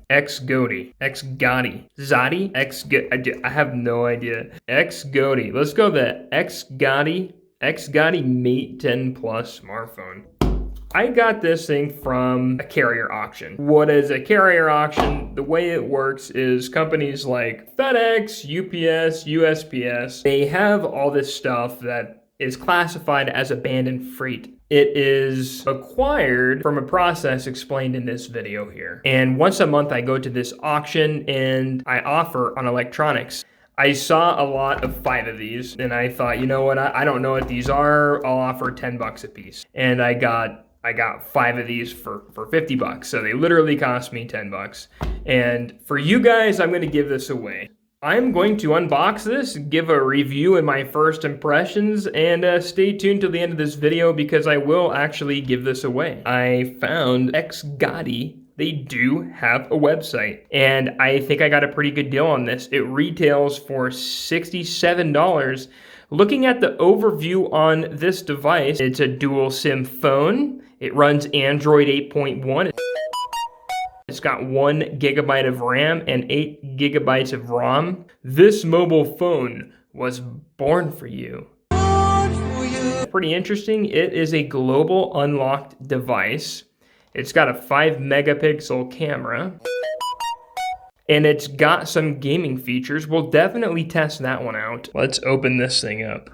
XGody, Zodi, I have no idea. XGody, let's go the XGody Mate 10 Plus smartphone. I got this thing from a carrier auction. What is a carrier auction? The way it works is companies like FedEx, UPS, USPS, they have all this stuff that is classified as abandoned freight. It is acquired from a process explained in this video here. And once a month I go to this auction and I offer on electronics. I saw a lot of 5 of these and I thought, you know what, I don't know what these are. I'll offer 10 bucks a piece. And I got 5 of these for 50 bucks. So they literally cost me 10 bucks. And for you guys, I'm gonna give this away. I'm going to unbox this, give a review and my first impressions, and stay tuned to the end of this video because I will actually give this away. I found XGody. They do have a website, and I think I got a pretty good deal on this. It retails for $67. Looking at the overview on this device, it's a dual SIM phone. It runs Android 8.1. It's got 1 gigabyte of RAM and 8 gigabytes of ROM. This mobile phone was born for you. Pretty interesting. It is a global unlocked device. It's got a 5 megapixel camera. And it's got some gaming features. We'll definitely test that one out. Let's open this thing up.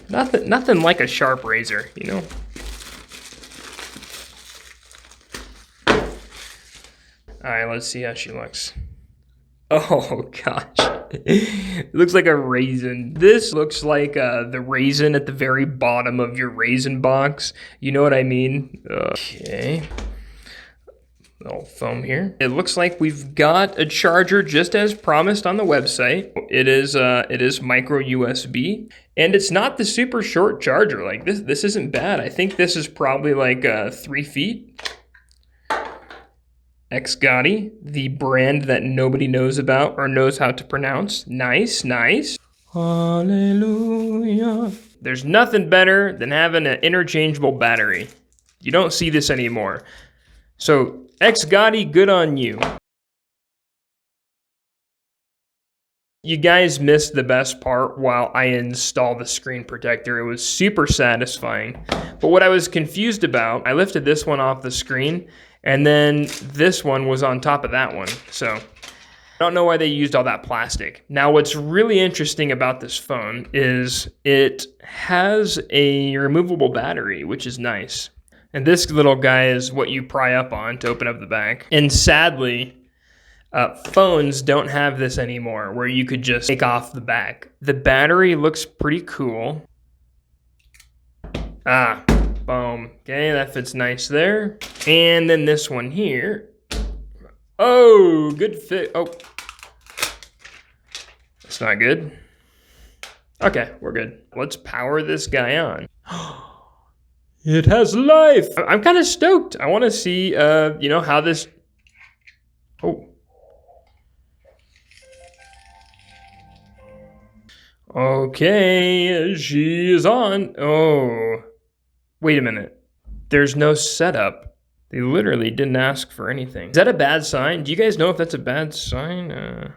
Nothing like a sharp razor, you know? All right, let's see how she looks. Oh gosh, it looks like a raisin. This looks like the raisin at the very bottom of your raisin box. You know what I mean? Okay. Little foam here. It looks like we've got a charger just as promised on the website. It is micro USB, and it's not the super short charger. Like this isn't bad. I think this is probably like 3 feet. XGody, the brand that nobody knows about or knows how to pronounce. Nice, nice. Hallelujah. There's nothing better than having an interchangeable battery. You don't see this anymore. So, XGody, good on you. You guys missed the best part while I installed the screen protector. It was super satisfying. But what I was confused about, I lifted this one off the screen, and then this one was on top of that one. So I don't know why they used all that plastic. Now, what's really interesting about this phone is it has a removable battery, which is nice. And this little guy is what you pry up on to open up the back. And sadly, phones don't have this anymore, where you could just take off the back. The battery looks pretty cool. Boom. Okay, that fits nice there. And then this one here. Oh, good fit. Oh, that's not good. Okay, we're good. Let's power this guy on. It has life. I'm kind of stoked. I want to see, you know, how this. Oh. Okay, she is on. Oh. Wait a minute. There's no setup. They literally didn't ask for anything. Is that a bad sign? Do you guys know if that's a bad sign?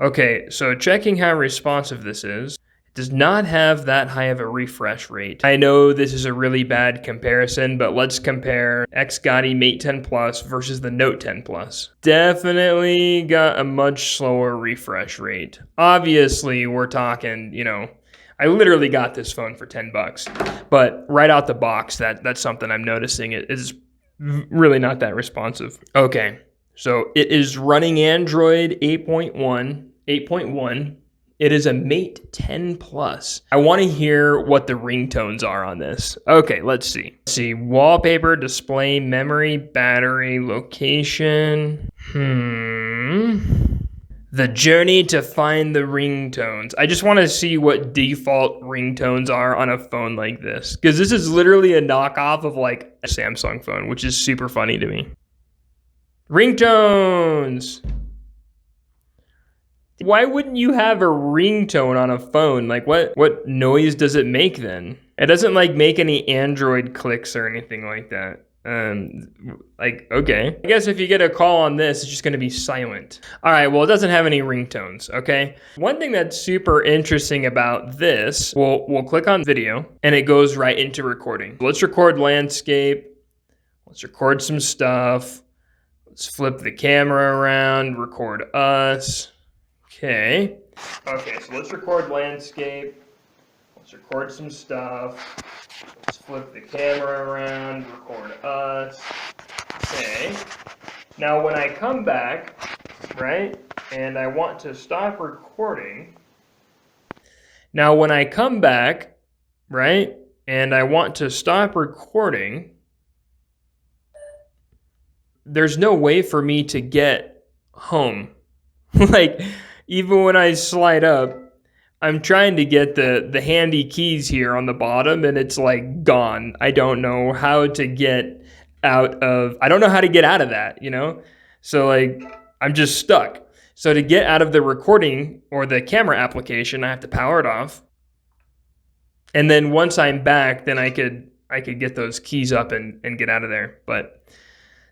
Okay, so checking how responsive this is. It does not have that high of a refresh rate. I know this is a really bad comparison, but let's compare XGody Mate 10 Plus versus the Note 10 Plus. Definitely got a much slower refresh rate. Obviously, we're talking, you know, I literally got this phone for 10 bucks, but right out the box, that's something I'm noticing. It is really not that responsive. Okay, so it is running Android 8.1. It is a Mate 10 Plus. I want to hear what the ringtones are on this. Okay, let's see. Let's see, wallpaper, display, memory, battery, location. The journey to find the ringtones. I just want to see what default ringtones are on a phone like this, because this is literally a knockoff of like a Samsung phone, which is super funny to me. Ringtones. Why wouldn't you have a ringtone on a phone? Like what noise does it make then? It doesn't like make any Android clicks or anything like that. Like, okay. I guess if you get a call on this, it's just gonna be silent. All right, well, it doesn't have any ringtones, okay? One thing that's super interesting about this, we'll click on video, and it goes right into recording. Let's record landscape. Let's record some stuff. Let's flip the camera around, record us. Okay. Okay, so let's record landscape. Let's record some stuff. Let's flip the camera around, record us. Okay. Now when I come back, right, and I want to stop recording. Now when I come back, right, and I want to stop recording, there's no way for me to get home. Like, even when I slide up, I'm trying to get the handy keys here on the bottom, and it's like gone. I don't know how to get out of, I don't know how to get out of that, you know? So like, I'm just stuck. So to get out of the recording or the camera application, I have to power it off. And then once I'm back, then I could get those keys up and get out of there. But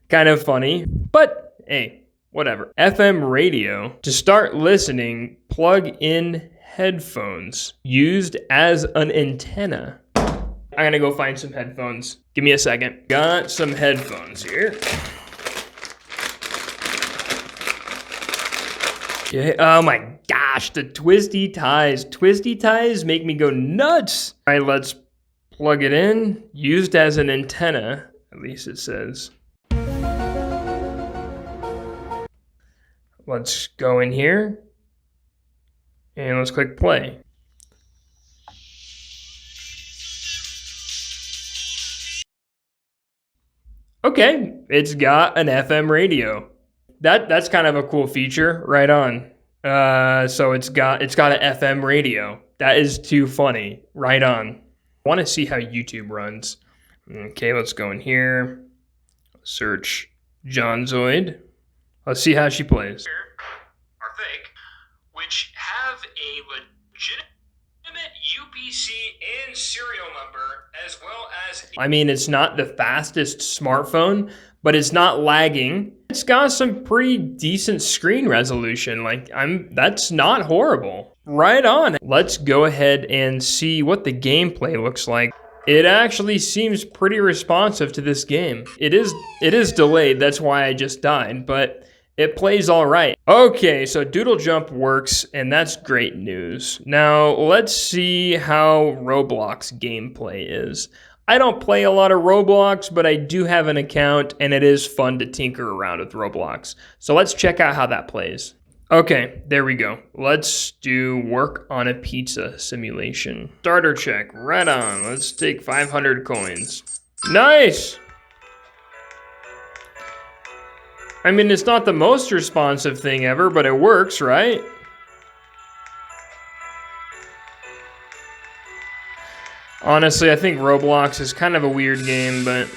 kind of funny, but hey, whatever. FM radio. To start listening, plug in headphones used as an antenna. I'm gonna go find some headphones. Give me a second. Got some headphones here. Okay. Oh my gosh, the twisty ties. Twisty ties make me go nuts. All right, let's plug it in. Used as an antenna, at least it says. Let's go in here. And let's click play. Okay, it's got an FM radio. That's kind of a cool feature, right on. So it's got an FM radio. That is too funny, right on. I want to see how YouTube runs. Okay, let's go in here. Search jOhnZoid. Let's see how she plays. Are fake, which have a legitimate UPC and serial number, as well as... I mean, it's not the fastest smartphone, but it's not lagging. It's got some pretty decent screen resolution. Like, that's not horrible. Right on. Let's go ahead and see what the gameplay looks like. It actually seems pretty responsive to this game. It is delayed, that's why I just died, but it plays all right. Okay, so Doodle Jump works, and that's great news. Now, let's see how Roblox gameplay is. I don't play a lot of Roblox, but I do have an account, and it is fun to tinker around with Roblox. So let's check out how that plays. Okay, there we go. Let's do work on a pizza simulation. Starter check, right on. Let's take 500 coins. Nice! I mean, it's not the most responsive thing ever, but it works, right? Honestly, I think Roblox is kind of a weird game, but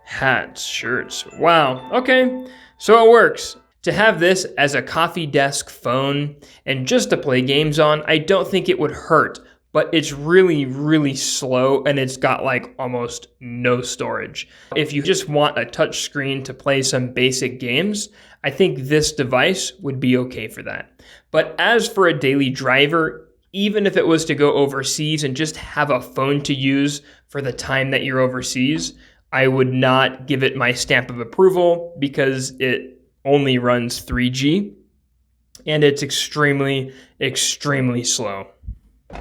hats, shirts, wow, okay, so it works. To have this as a coffee desk phone and just to play games on, I don't think it would hurt, but it's really, really slow and it's got like almost no storage. If you just want a touch screen to play some basic games, I think this device would be okay for that. But as for a daily driver, even if it was to go overseas and just have a phone to use for the time that you're overseas, I would not give it my stamp of approval because it only runs 3G and it's extremely, extremely slow.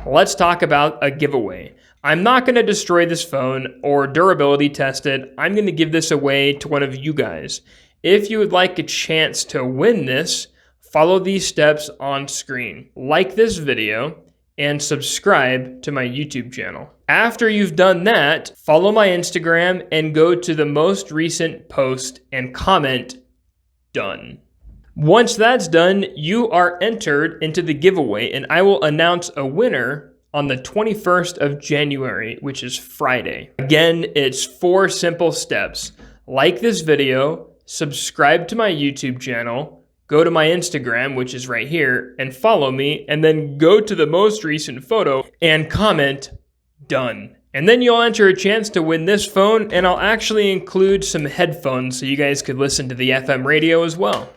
Let's talk about a giveaway. I'm not going to destroy this phone or durability test it. I'm going to give this away to one of you guys. If you would like a chance to win this, follow these steps on screen. Like this video and subscribe to my YouTube channel. After you've done that, follow my Instagram and go to the most recent post and comment done. Once that's done, you are entered into the giveaway and I will announce a winner on the 21st of January, which is Friday. Again, it's 4 simple steps. Like this video, subscribe to my YouTube channel, go to my Instagram, which is right here, and follow me, and then go to the most recent photo and comment done. And then you'll enter a chance to win this phone, and I'll actually include some headphones so you guys could listen to the FM radio as well.